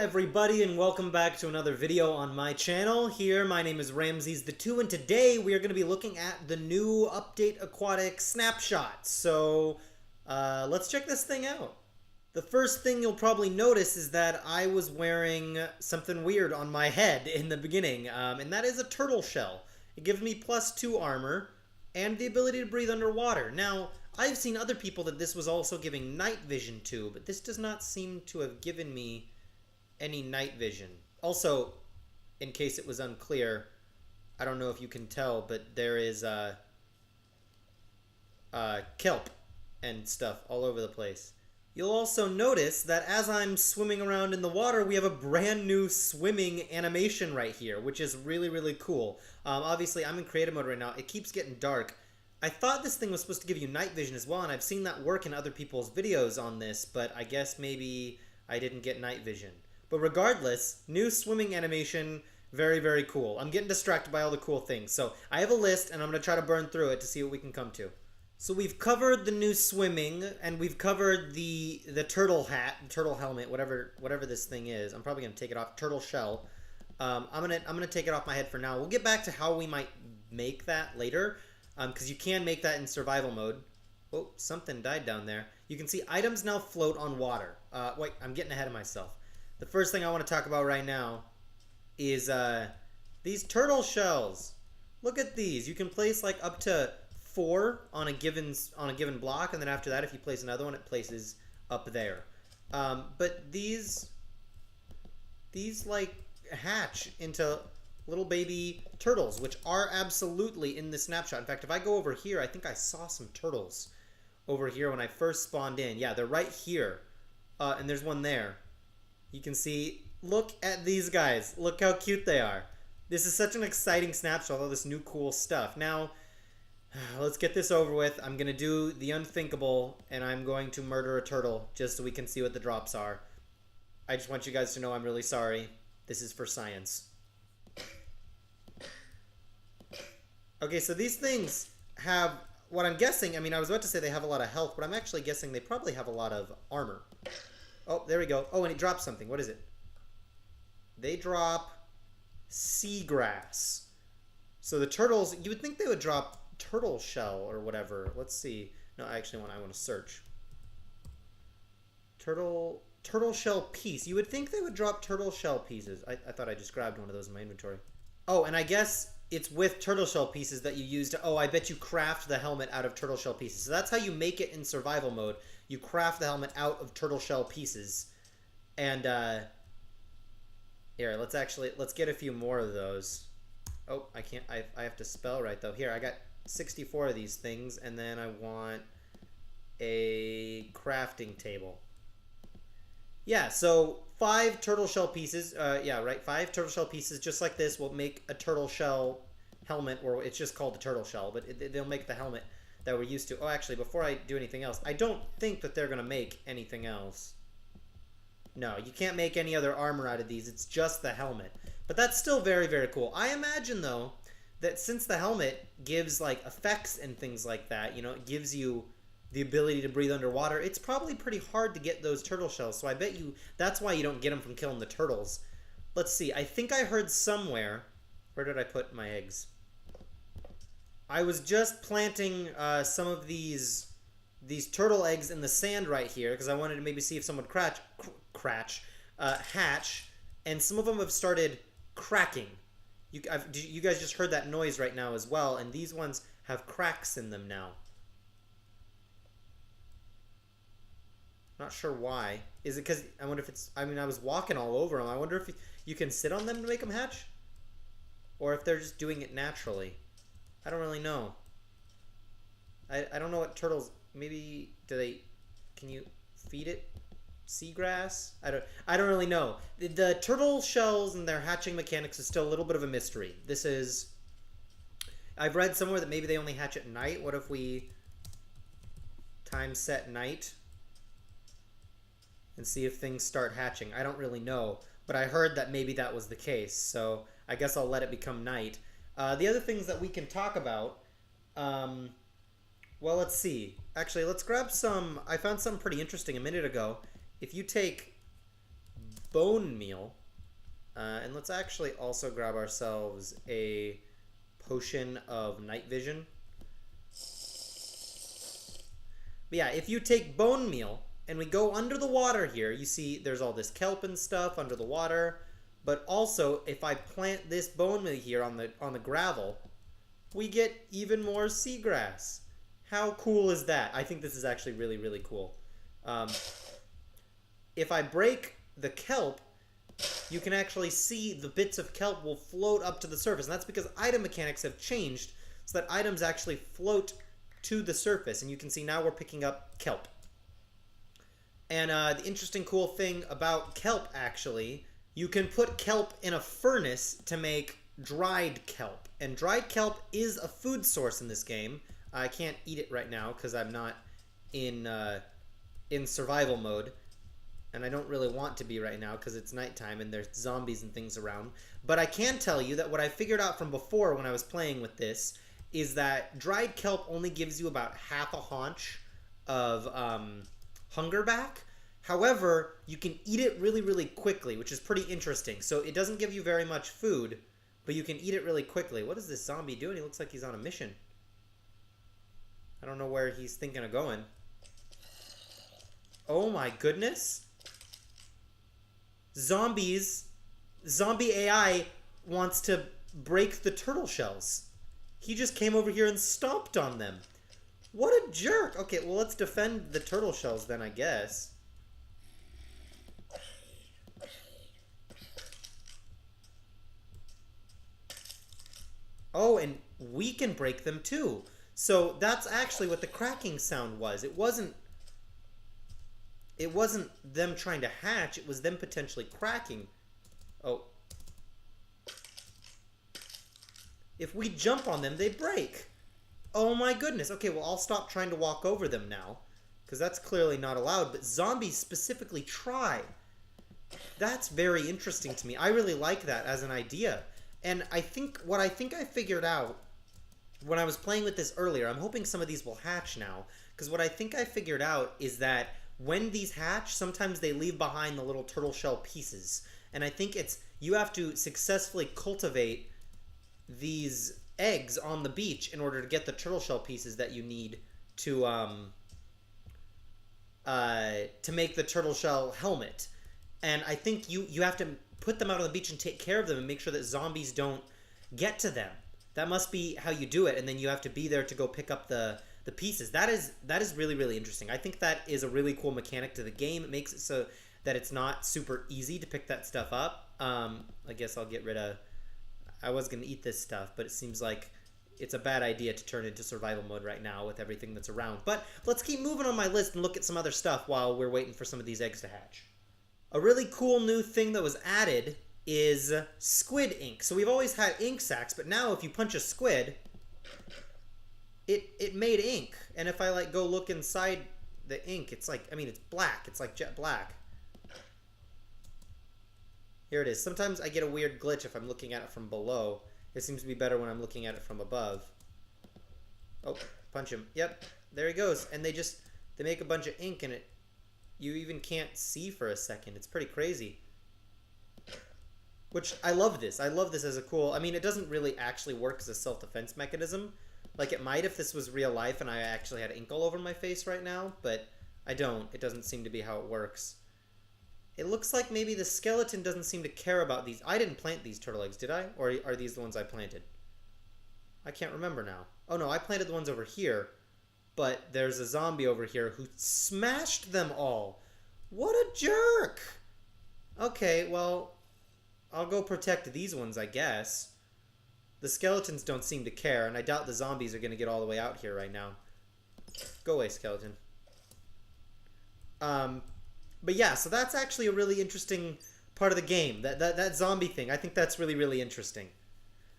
everybody, and welcome back to another video on my channel. Here, my name is RamsesThe2, and today we are going to be looking at the new update Aquatic Snapshot. So, let's check this thing out. The first thing you'll probably notice is that I was wearing something weird on my head in the beginning, and that is a turtle shell. It gives me +2 armor and the ability to breathe underwater. Now, I've seen other people that this was also giving night vision to, but this does not seem to have given me any night vision. Also, in case it was unclear, I don't know if you can tell, but there is kelp and stuff all over the place. You'll also notice that as I'm swimming around in the water, we have a brand new swimming animation right here, which is really, really cool. Obviously, I'm in creative mode right now. It keeps getting dark. I thought this thing was supposed to give you night vision as well, and I've seen that work in other people's videos on this, but I guess maybe I didn't get night vision. But regardless, new swimming animation, very, very cool. I'm getting distracted by all the cool things. So I have a list, and I'm going to try to burn through it to see what we can come to. So we've covered the new swimming, and we've covered the turtle hat, turtle helmet, whatever this thing is. I'm probably going to take it off. Turtle shell. I'm gonna take it off my head for now. We'll get back to how we might make that later, because you can make that in survival mode. Oh, something died down there. You can see items now float on water. Wait, I'm getting ahead of myself. The first thing I want to talk about right now is these turtle shells. Look at these. You can place like up to 4 on a given block, and then after that, if you place another one, it places up there. But these like hatch into little baby turtles, which are absolutely in the snapshot. In fact, if I go over here, I think I saw some turtles over here when I first spawned in. Yeah, they're right here, and there's one there. You can see, look at these guys. Look how cute they are. This is such an exciting snapshot, all this new cool stuff. Now, let's get this over with. I'm going to do the unthinkable, and I'm going to murder a turtle just so we can see what the drops are. I just want you guys to know I'm really sorry. This is for science. Okay, so these things have, what I'm guessing, I mean, I was about to say they have a lot of health, but I'm actually guessing they probably have a lot of armor. Oh, there we go. Oh, and it drops something. What is it? They drop seagrass. So the turtles, you would think they would drop turtle shell or whatever. Let's see. No, I want to search. Turtle shell piece. You would think they would drop turtle shell pieces. I thought I just grabbed one of those in my inventory. Oh, and I guess it's with turtle shell pieces that you use to... Oh, I bet you craft the helmet out of turtle shell pieces. So that's how you make it in survival mode. You craft the helmet out of turtle shell pieces. And, here, let's get a few more of those. Oh, I can't... I have to spell right, though. Here, I got 64 of these things, and then I want a crafting table. Yeah, so 5 turtle shell pieces, yeah, right, 5 turtle shell pieces just like this will make a turtle shell helmet, or it's just called the turtle shell, but they'll make the helmet that we're used to. Oh, actually, before I do anything else, I don't think that they're going to make anything else. No, you can't make any other armor out of these, it's just the helmet. But that's still very, very cool. I imagine, though, that since the helmet gives, like, effects and things like that, you know, it gives you the ability to breathe underwater, it's probably pretty hard to get those turtle shells. So I bet you that's why you don't get them from killing the turtles. Let's see. I think I heard somewhere... Where did I put my eggs? I was just planting some of these turtle eggs in the sand right here because I wanted to maybe see if some would hatch, and some of them have started cracking. You guys just heard that noise right now as well, and these ones have cracks in them now. Not sure why. Is it because, I wonder if it's, I mean, I was walking all over them. I wonder if you can sit on them to make them hatch? Or if they're just doing it naturally. I don't really know. I don't know what turtles, maybe, can you feed it seagrass? I don't really know. The turtle shells and their hatching mechanics is still a little bit of a mystery. This is, I've read somewhere that maybe they only hatch at night. What if we time set night? And see if things start hatching. I don't really know, but I heard that maybe that was the case, so I guess I'll let it become night. The other things that we can talk about, well, let's see. Actually, let's grab some... I found something pretty interesting a minute ago. If you take bone meal. And let's actually also grab ourselves a potion of night vision. But yeah, if you take bone meal and we go under the water here, you see there's all this kelp and stuff under the water. But also, if I plant this bone meal here on the gravel, we get even more seagrass. How cool is that? I think this is actually really, really cool. If I break the kelp, you can actually see the bits of kelp will float up to the surface. And that's because item mechanics have changed so that items actually float to the surface. And you can see now we're picking up kelp. And the interesting cool thing about kelp, actually, you can put kelp in a furnace to make dried kelp. And dried kelp is a food source in this game. I can't eat it right now because I'm not in survival mode. And I don't really want to be right now because it's nighttime and there's zombies and things around. But I can tell you that what I figured out from before when I was playing with this is that dried kelp only gives you about half a haunch of hunger back. However, you can eat it really, really quickly, which is pretty interesting. So it doesn't give you very much food, but you can eat it really quickly. What is this zombie doing? He looks like he's on a mission. I don't know where he's thinking of going. Oh my goodness. Zombie AI wants to break the turtle shells. He just came over here and stomped on them. What a jerk. Okay, well, let's defend the turtle shells then, I guess. Oh, and we can break them too. So that's actually what the cracking sound was. It wasn't them trying to hatch, it was them potentially cracking. Oh. If we jump on them, they break. Oh my goodness. Okay, well, I'll stop trying to walk over them now, because that's clearly not allowed, but zombies specifically try. That's very interesting to me. I really like that as an idea. And what I think I figured out when I was playing with this earlier, I'm hoping some of these will hatch now, because what I think I figured out is that when these hatch, sometimes they leave behind the little turtle shell pieces. And I think you have to successfully cultivate these eggs on the beach in order to get the turtle shell pieces that you need to make the turtle shell helmet. And I think you have to put them out on the beach and take care of them and make sure that zombies don't get to them. That must be how you do it, and then you have to be there to go pick up the pieces. That is really, really interesting. I think that is a really cool mechanic to the game. It makes it so that it's not super easy to pick that stuff up. I guess I'll get rid of... I was going to eat this stuff, but it seems like it's a bad idea to turn into survival mode right now with everything that's around. But let's keep moving on my list and look at some other stuff while we're waiting for some of these eggs to hatch. A really cool new thing that was added is squid ink. So we've always had ink sacs, but now if you punch a squid, it made ink. And if I go look inside the ink, it's like, it's black. It's like jet black. Here it is. Sometimes I get a weird glitch if I'm looking at it from below. It seems to be better when I'm looking at it from above. Oh, punch him. Yep, there he goes. And they make a bunch of ink and you even can't see for a second. It's pretty crazy. Which, I love this. I love this as a cool... it doesn't really actually work as a self-defense mechanism. Like, it might if this was real life and I actually had ink all over my face right now, but I don't. It doesn't seem to be how it works. It looks like maybe the skeleton doesn't seem to care about these. I didn't plant these turtle eggs, did I? Or are these the ones I planted? I can't remember now. Oh no, I planted the ones over here. But there's a zombie over here who smashed them all. What a jerk! Okay, well, I'll go protect these ones, I guess. The skeletons don't seem to care, and I doubt the zombies are going to get all the way out here right now. Go away, skeleton. But yeah, so that's actually a really interesting part of the game. That zombie thing, I think that's really, really interesting.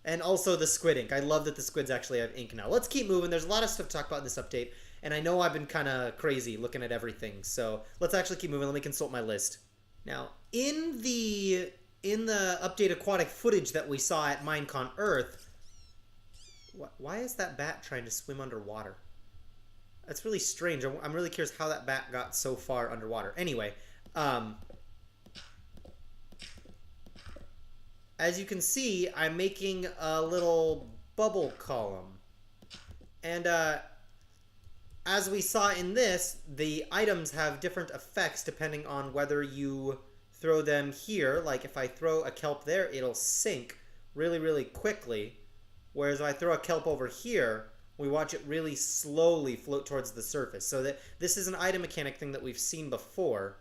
And also the squid ink. I love that the squids actually have ink now. Let's keep moving. There's a lot of stuff to talk about in this update. And I know I've been kind of crazy looking at everything. So let's actually keep moving. Let me consult my list. Now, in the update aquatic footage that we saw at Minecon Earth, why is that bat trying to swim underwater? That's really strange. I'm really curious how that bat got so far underwater. Anyway, as you can see, I'm making a little bubble column. And as we saw in this, the items have different effects depending on whether you throw them here. Like if I throw a kelp there, it'll sink really, really quickly. Whereas if I throw a kelp over here, we watch it really slowly float towards the surface. So that this is an item mechanic thing that we've seen before.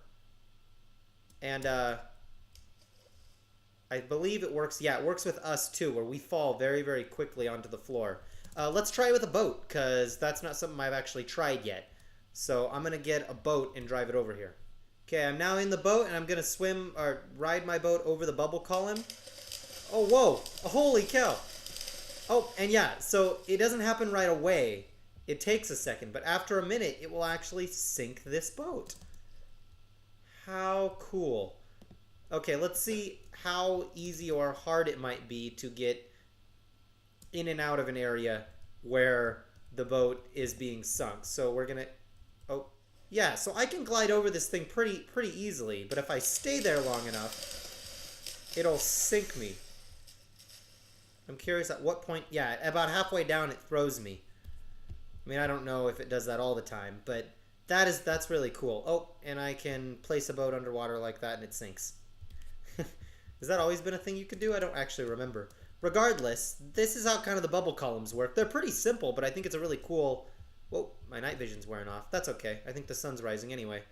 And I believe it works. Yeah, it works with us too, where we fall very, very quickly onto the floor. Let's try it with a boat, because that's not something I've actually tried yet. So I'm going to get a boat and drive it over here. Okay, I'm now in the boat, and I'm going to swim or ride my boat over the bubble column. Oh, whoa. Holy cow. Oh, and yeah, so it doesn't happen right away. It takes a second, but after a minute, it will actually sink this boat. How cool. Okay, let's see how easy or hard it might be to get in and out of an area where the boat is being sunk. So we're gonna, oh, yeah, so I can glide over this thing pretty easily, but if I stay there long enough, it'll sink me. I'm curious at what point, yeah, about halfway down it throws me. I mean, I don't know if it does that all the time, but that's really cool. Oh, and I can place a boat underwater like that and it sinks. Has that always been a thing you could do? I don't actually remember. Regardless, this is how kind of the bubble columns work. They're pretty simple, but I think it's a really cool... Whoa, my night vision's wearing off. That's okay. I think the sun's rising anyway.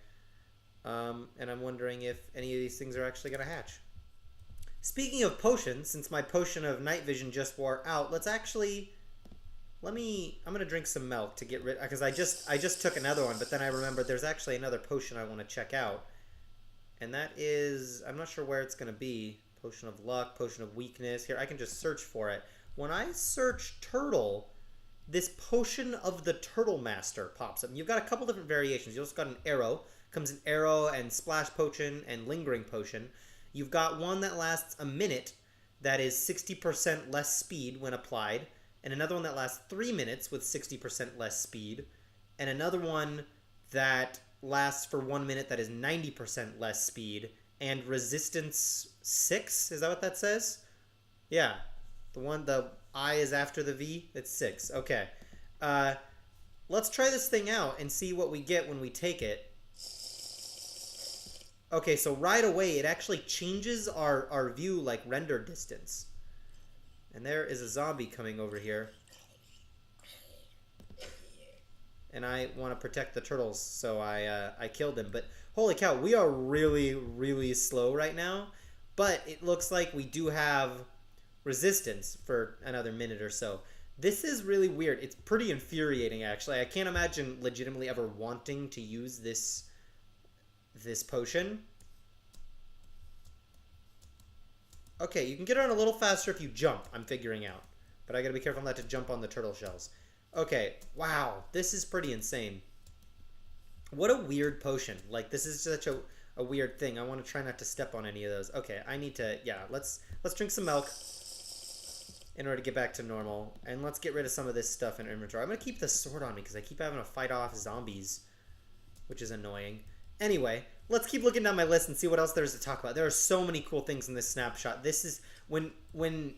And I'm wondering if any of these things are actually going to hatch. Speaking of potions, since my potion of night vision just wore out, let's actually... I'm going to drink some milk to get rid... Because I just took another one, but then I remembered there's actually another potion I want to check out. And that is... I'm not sure where it's going to be. Potion of luck, potion of weakness. Here, I can just search for it. When I search turtle, this potion of the turtle master pops up. And you've got a couple different variations. You also got an arrow. Comes an arrow and splash potion and lingering potion. You've got one that lasts a minute that is 60% less speed when applied. And another one that lasts 3 minutes with 60% less speed. And another one that lasts for 1 minute that is 90% less speed. And resistance 6? Is that what that says? Yeah. The I is after the V? It's 6. Okay. Let's try this thing out and see what we get when we take it. Okay, so right away it actually changes our view like render distance. And there is a zombie coming over here. And I want to protect the turtles, so I killed him. But holy cow, we are really, really slow right now. But it looks like we do have resistance for another minute or so. This is really weird. It's pretty infuriating, actually. I can't imagine legitimately ever wanting to use this potion. Okay, you can get around a little faster if you jump, I'm figuring out. But I gotta be careful not to jump on the turtle shells. Okay, wow, this is pretty insane. What a weird potion. Like, this is such a weird thing. I want to try not to step on any of those. Okay, I need to, yeah, let's drink some milk in order to get back to normal. And let's get rid of some of this stuff in our inventory. I'm going to keep the sword on me because I keep having to fight off zombies, which is annoying. Anyway, let's keep looking down my list and see what else there is to talk about. There are so many cool things in this snapshot. This is when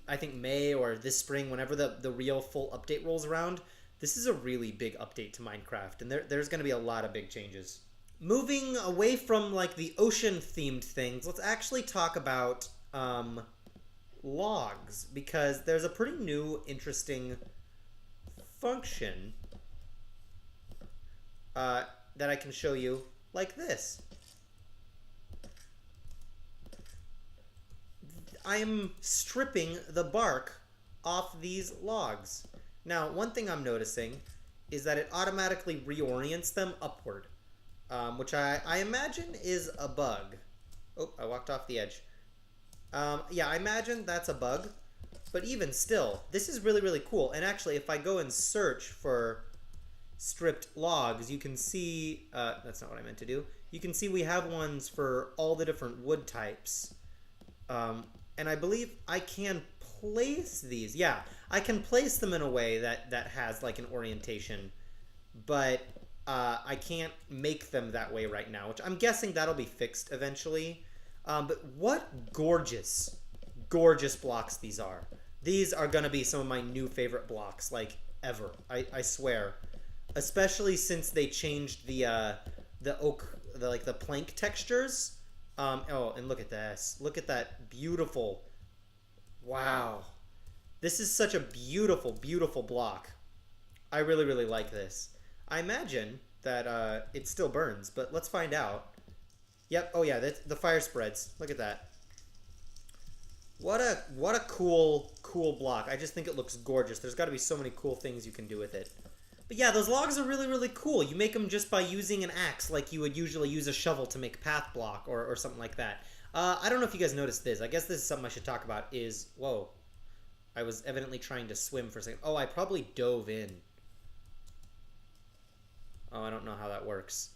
I think May or this spring, whenever the real full update rolls around, this is a really big update to Minecraft, and there's going to be a lot of big changes. Moving away from like the ocean-themed things, let's actually talk about logs, because there's a pretty new, interesting function that I can show you like this. I'm stripping the bark off these logs. Now, one thing I'm noticing is that it automatically reorients them upward, which I imagine is a bug. Oh, I walked off the edge. Yeah, I imagine that's a bug, but even still, this is really, really cool. And actually, if I go and search for stripped logs, you can see, that's not what I meant to do. You can see we have ones for all the different wood types. And I believe I can place these. Yeah, I can place them in a way that has like an orientation, but I can't make them that way right now, which I'm guessing that'll be fixed eventually. But what gorgeous, gorgeous blocks these are. These are gonna be some of my new favorite blocks, like, ever. I swear. Especially since they changed the oak, the plank textures. Oh, and look at this. Look at that beautiful... Wow. This is such a beautiful, beautiful block. I really, really like this. I imagine that it still burns, but let's find out. Yep. Oh, yeah. The fire spreads. Look at that. What a cool block. I just think it looks gorgeous. There's got to be so many cool things you can do with it. But yeah, those logs are really, really cool. You make them just by using an axe, like you would usually use a shovel to make path block or something like that. I don't know if you guys noticed this. I guess this is something I should talk about is... Whoa. I was evidently trying to swim for a second. Oh, I probably dove in. Oh, I don't know how that works.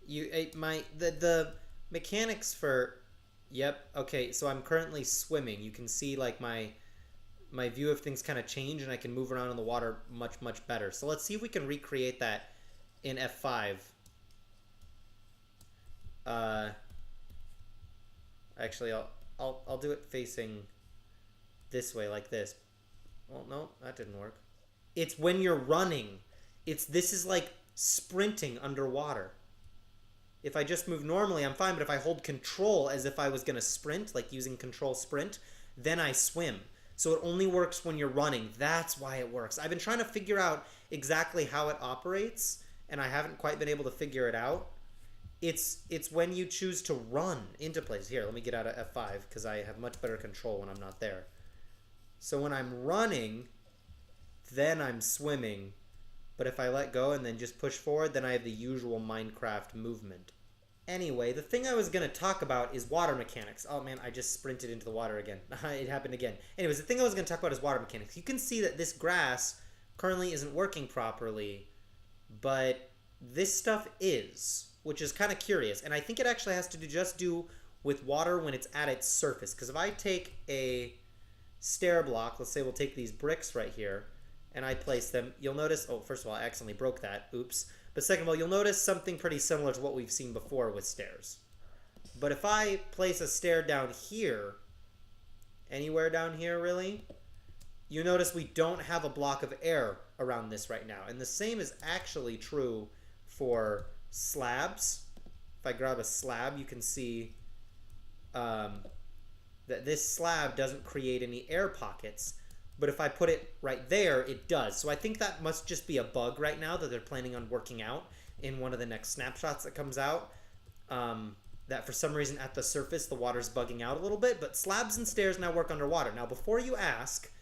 The mechanics for... Yep, okay, so I'm currently swimming. You can see, like, my view of things kind of change, and I can move around in the water much, much better. So let's see if we can recreate that in F5. Actually, I'll do it facing this way, like this. Well, no, that didn't work. It's when you're running. This is like sprinting underwater. If I just move normally, I'm fine, but if I hold control as if I was going to sprint, like using control sprint, then I swim. So it only works when you're running. That's why it works. I've been trying to figure out exactly how it operates, and I haven't quite been able to figure it out. It's when you choose to run into places. Here, let me get out of F5, because I have much better control when I'm not there. So when I'm running, then I'm swimming. But if I let go and then just push forward, then I have the usual Minecraft movement. Anyway, the thing I was going to talk about is water mechanics. Oh man, I just sprinted into the water again. It happened again. Anyways, the thing I was going to talk about is water mechanics. You can see that this grass currently isn't working properly, but this stuff is, which is kind of curious. And I think it actually has to do with water when it's at its surface. Because if I take a stair block, let's say we'll take these bricks right here, and I place them, you'll notice, oh, first of all, I accidentally broke that, oops. But second of all, you'll notice something pretty similar to what we've seen before with stairs. But if I place a stair down here, anywhere down here really, you notice we don't have a block of air around this right now. And the same is actually true for slabs. If I grab a slab, you can see that this slab doesn't create any air pockets. But if I put it right there, it does. So I think that must just be a bug right now that they're planning on working out in one of the next snapshots that comes out. That for some reason at the surface, the water's bugging out a little bit. But slabs and stairs now work underwater. Now, before you ask,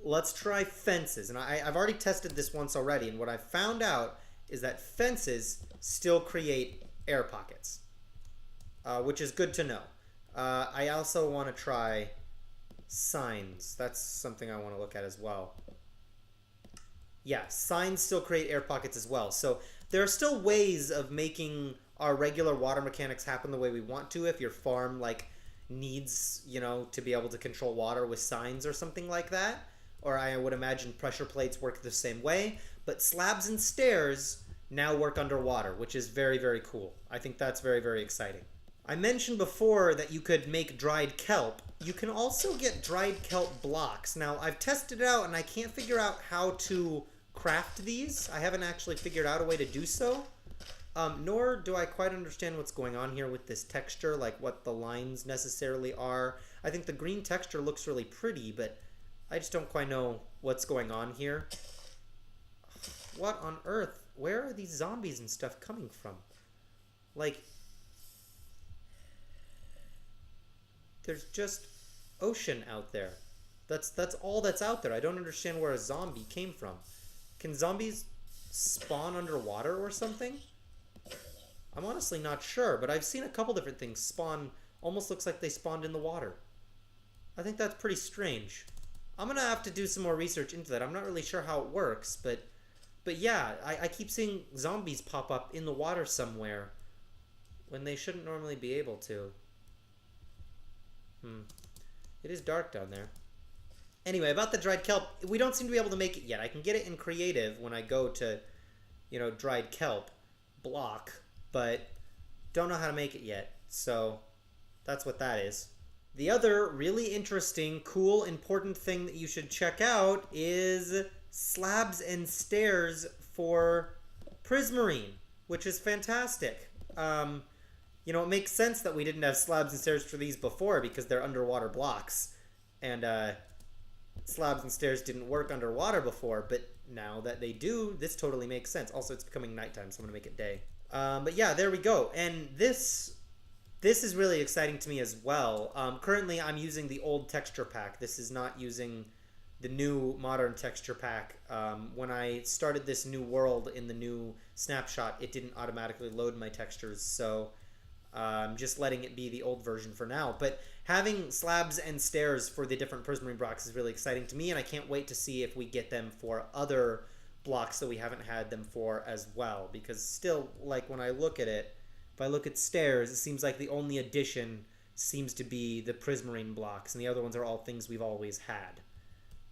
let's try fences. And I've already tested this once already. And what I found out is that fences still create air pockets, which is good to know. I also want to try... signs. That's something I want to look at as well. Yeah, signs still create air pockets as well. So there are still ways of making our regular water mechanics happen the way we want to if your farm needs, to be able to control water with signs or something like that. Or I would imagine pressure plates work the same way. But slabs and stairs now work underwater, which is very, very cool. I think that's very, very exciting. I mentioned before that you could make dried kelp. You can also get dried kelp blocks. Now, I've tested it out and I can't figure out how to craft these. I haven't actually figured out a way to do so. Nor do I quite understand what's going on here with this texture, like what the lines necessarily are. I think the green texture looks really pretty, but I just don't quite know what's going on here. What on earth? Where are these zombies and stuff coming from? There's just ocean out there. That's all that's out there. I don't understand where a zombie came from. Can zombies spawn underwater or something? I'm honestly not sure, but I've seen a couple different things spawn. Almost looks like they spawned in the water. I think that's pretty strange. I'm gonna have to do some more research into that. I'm not really sure how it works, but yeah, I keep seeing zombies pop up in the water somewhere when they shouldn't normally be able to. It is dark down there. Anyway, about the dried kelp, we don't seem to be able to make it yet. I can get it in creative when I go to, dried kelp block, but don't know how to make it yet. So that's what that is. The other really interesting, cool, important thing that you should check out is slabs and stairs for Prismarine, which is fantastic. You know, it makes sense that we didn't have slabs and stairs for these before because they're underwater blocks. And slabs and stairs didn't work underwater before, but now that they do, this totally makes sense. Also, it's becoming nighttime, so I'm going to make it day. But yeah, there we go. And this is really exciting to me as well. Currently, I'm using the old texture pack. This is not using the new modern texture pack. When I started this new world in the new Snapshot, it didn't automatically load my textures, so I'm just letting it be the old version for now. But having slabs and stairs for the different Prismarine blocks is really exciting to me, and I can't wait to see if we get them for other blocks that we haven't had them for as well. Because still, like, when I look at it, if I look at stairs, it seems like the only addition seems to be the Prismarine blocks, and the other ones are all things we've always had.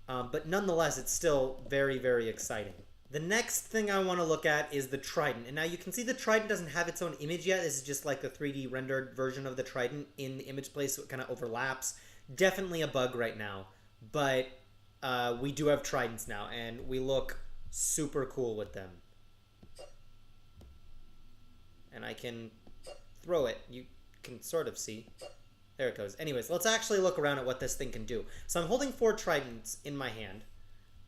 But nonetheless, it's still very, very exciting. The next thing I want to look at is the Trident. And now you can see the Trident doesn't have its own image yet. This is just like a 3D rendered version of the Trident in the image place, so it kind of overlaps. Definitely a bug right now, but we do have Tridents now, and we look super cool with them. And I can throw it. You can sort of see. There it goes. Anyways, let's actually look around at what this thing can do. So I'm holding 4 Tridents in my hand.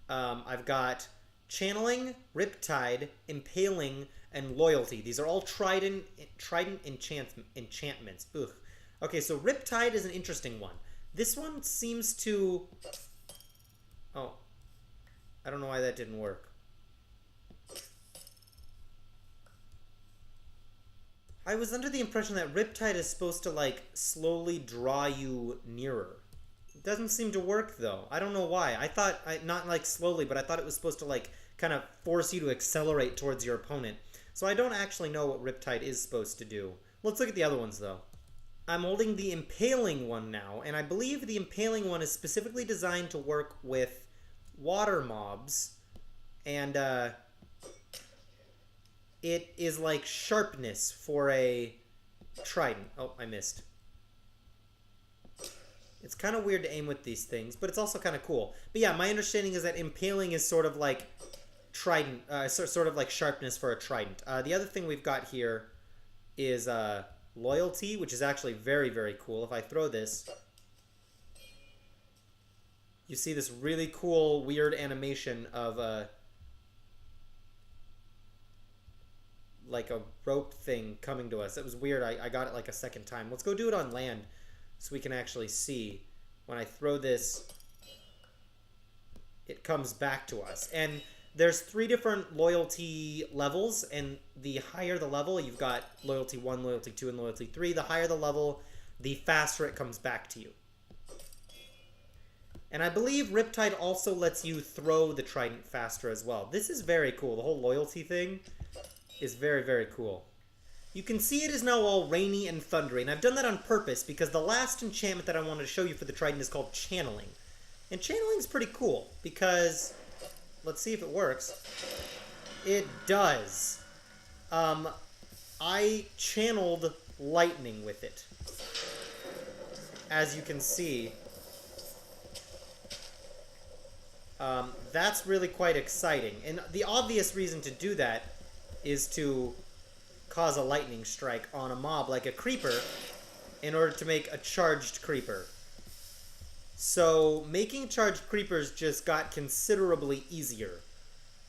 I've got Channeling, Riptide, Impaling, and Loyalty. These are all Trident enchantments. Ugh. Okay, so Riptide is an interesting one. This one seems to... Oh. I don't know why that didn't work. I was under the impression that Riptide is supposed to, like, slowly draw you nearer. It doesn't seem to work, though. I don't know why. I thought, not, like, slowly, but I thought it was supposed to, like, kind of force you to accelerate towards your opponent. So I don't actually know what Riptide is supposed to do. Let's look at the other ones, though. I'm holding the Impaling one now, and I believe the Impaling one is specifically designed to work with water mobs, and, it is like sharpness for a trident. Oh, I missed. It's kind of weird to aim with these things, but it's also kind of cool. But yeah, my understanding is that impaling is sort of like trident, sort of like sharpness for a trident. The other thing we've got here is loyalty, which is actually very, very cool. If I throw this, you see this really cool, weird animation of like a rope thing coming to us. It was weird. I got it like a second time. Let's go do it on land so we can actually see. When I throw this, it comes back to us. And there's 3 different loyalty levels, and the higher the level, you've got loyalty 1, loyalty 2, and loyalty 3. The higher the level, the faster it comes back to you. And I believe Riptide also lets you throw the trident faster as well. This is very cool. The whole loyalty thing is very, very cool. You can see it is now all rainy and thundery, and I've done that on purpose because the last enchantment that I wanted to show you for the Trident is called Channeling. And Channeling is pretty cool because, let's see if it works. It does. I channeled lightning with it. As you can see. That's really quite exciting. And the obvious reason to do that is to cause a lightning strike on a mob like a creeper in order to make a charged creeper. So making charged creepers just got considerably easier.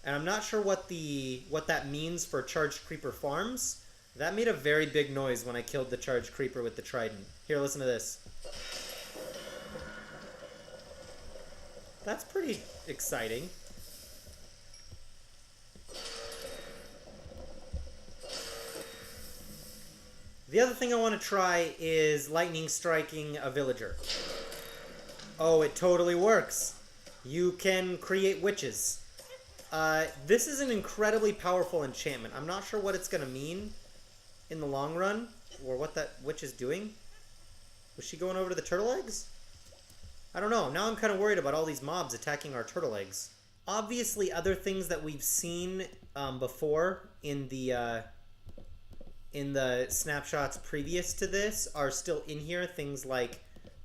And I'm not sure what that means for charged creeper farms. That made a very big noise when I killed the charged creeper with the trident. Here, listen to this. That's pretty exciting. The other thing I want to try is lightning striking a villager. Oh, it totally works. You can create witches. This is an incredibly powerful enchantment. I'm not sure what it's going to mean in the long run, or what that witch is doing. Was she going over to the turtle eggs? I don't know. Now I'm kind of worried about all these mobs attacking our turtle eggs. Obviously, other things that we've seen before in the snapshots previous to this are still in here. Things like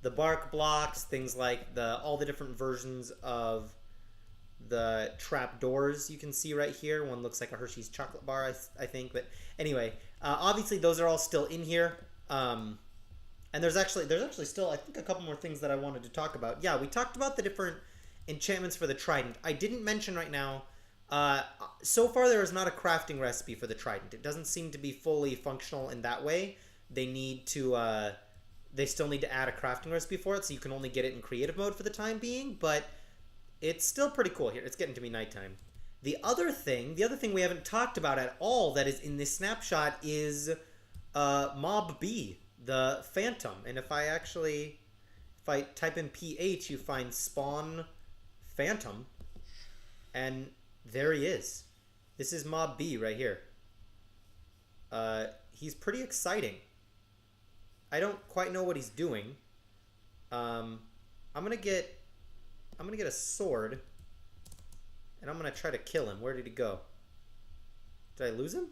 the bark blocks, things like all the different versions of the trap doors you can see right here. One looks like a Hershey's chocolate bar, I think. But anyway, obviously those are all still in here. And there's actually still, I think, a couple more things that I wanted to talk about. Yeah, we talked about the different enchantments for the trident. I didn't mention right now, so far there is not a crafting recipe for the trident. It doesn't seem to be fully functional in that way. They need to, they still need to add a crafting recipe for it, so you can only get it in creative mode for the time being, but it's still pretty cool here. It's getting to be nighttime. The other thing we haven't talked about at all that is in this snapshot is Mob B, the Phantom. And if I type in PH, you find Spawn Phantom, and there he is. This is Mob B right here. He's pretty exciting. I don't quite know what he's doing. I'm gonna get a sword, and I'm gonna try to kill him. Where did he go? Did I lose him?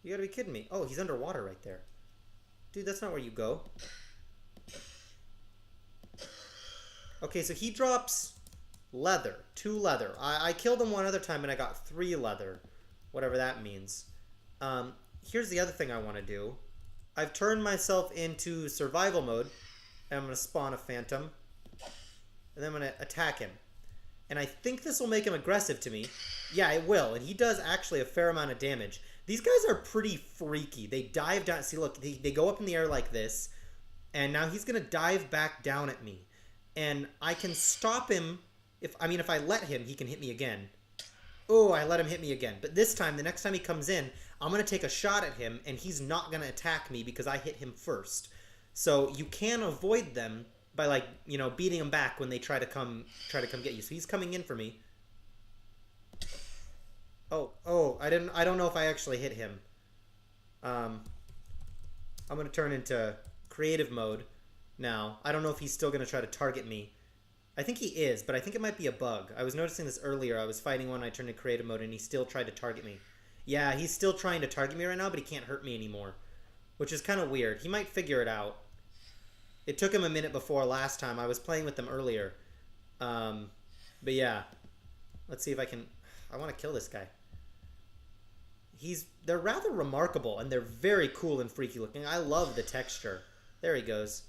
You gotta be kidding me. Oh, he's underwater right there. Dude, that's not where you go. Okay, so he drops leather. 2 leather. I killed him one other time and I got 3 leather. Whatever that means. Here's the other thing I want to do. I've turned myself into survival mode. And I'm going to spawn a phantom. And then I'm going to attack him. And I think this will make him aggressive to me. Yeah, it will. And he does actually a fair amount of damage. These guys are pretty freaky. They dive down. See, look, they go up in the air like this. And now he's going to dive back down at me. And I can stop him. If I let him, he can hit me again. Oh, I let him hit me again. But this time, the next time he comes in, I'm going to take a shot at him, and he's not going to attack me because I hit him first. So you can avoid them by, like, you know, beating them back when they try to come get you. So he's coming in for me. Oh, I don't know if I actually hit him. I'm going to turn into creative mode now. I don't know if he's still going to try to target me. I think he is, but I think it might be a bug. I was noticing this earlier. I was fighting one, I turned to creative mode, and he still tried to target me. Yeah, he's still trying to target me right now, but he can't hurt me anymore. Which is kind of weird. He might figure it out. It took him a minute before last time. I was playing with them earlier. But yeah. Let's see if I can... I want to kill this guy. They're rather remarkable, and they're very cool and freaky looking. I love the texture. There he goes.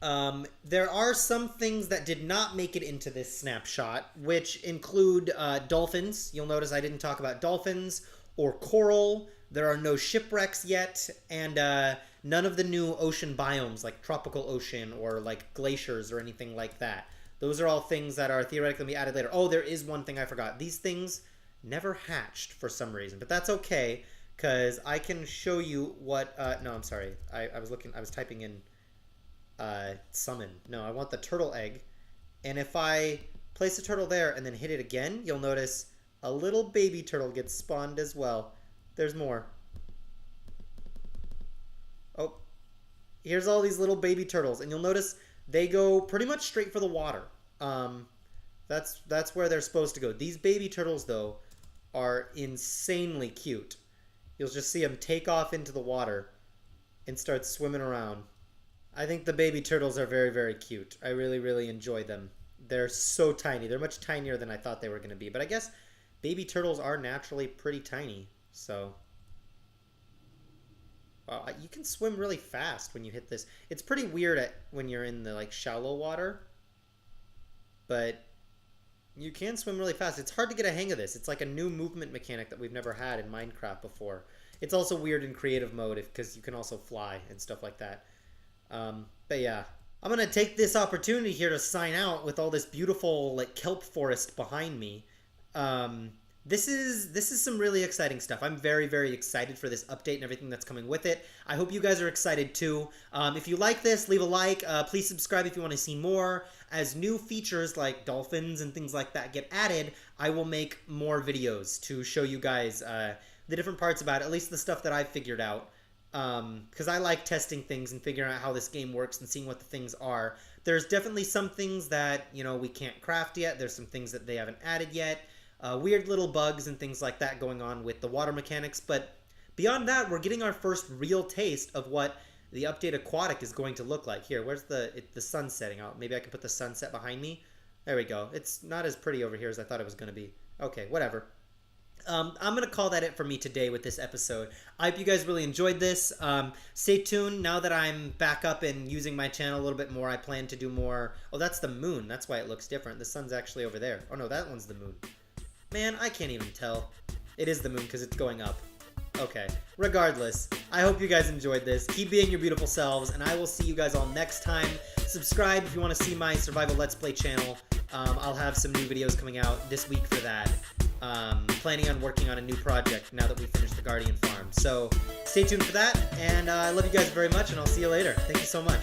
There are some things that did not make it into this snapshot, which include dolphins. You'll notice I didn't talk about dolphins or coral. There are no shipwrecks yet, and none of the new ocean biomes like tropical ocean or like glaciers or anything like that. Those are all things that are theoretically going to be added later. Oh, there is one thing I forgot. These things never hatched for some reason, but that's okay because I can show you what... no, I'm sorry. I was typing in... summon. No, I want the turtle egg. And if I place the turtle there and then hit it again, you'll notice a little baby turtle gets spawned as well. There's more. Oh, here's all these little baby turtles, and you'll notice they go pretty much straight for the water. That's where they're supposed to go. These baby turtles, though, are insanely cute. You'll just see them take off into the water and start swimming around. I think the baby turtles are very, very cute. I really, really enjoy them. They're so tiny. They're much tinier than I thought they were going to be. But I guess baby turtles are naturally pretty tiny. So, wow, you can swim really fast when you hit this. It's pretty weird when you're in the like shallow water. But you can swim really fast. It's hard to get a hang of this. It's like a new movement mechanic that we've never had in Minecraft before. It's also weird in creative mode because you can also fly and stuff like that. But yeah, I'm gonna take this opportunity here to sign out with all this beautiful like kelp forest behind me. This is some really exciting stuff. I'm very, very excited for this update and everything that's coming with it. I hope you guys are excited too. If you like this, leave a like. Please subscribe if you want to see more. As new features like dolphins and things like that get added, I will make more videos to show you guys the different parts about it, at least the stuff that I've figured out. Because I like testing things and figuring out how this game works and seeing what the things are. There's definitely some things that, you know, we can't craft yet. There's some things that they haven't added yet. Weird little bugs and things like that going on with the water mechanics. But beyond that, we're getting our first real taste of what the update Aquatic is going to look like. Here, where's the sun setting out? Maybe I can put the sunset behind me. There we go. It's not as pretty over here as I thought it was going to be. Okay, whatever. I'm going to call that it for me today with this episode. I hope you guys really enjoyed this. Stay tuned. Now that I'm back up and using my channel a little bit more, I plan to do more. Oh, that's the moon. That's why it looks different. The sun's actually over there. Oh, no, that one's the moon. Man, I can't even tell. It is the moon because it's going up. Okay. Regardless, I hope you guys enjoyed this. Keep being your beautiful selves, and I will see you guys all next time. Subscribe if you want to see my survival Let's Play channel. I'll have some new videos coming out this week for that. Planning on working on a new project now that we finished the Guardian Farm. So stay tuned for that, and I love you guys very much, and I'll see you later. Thank you so much.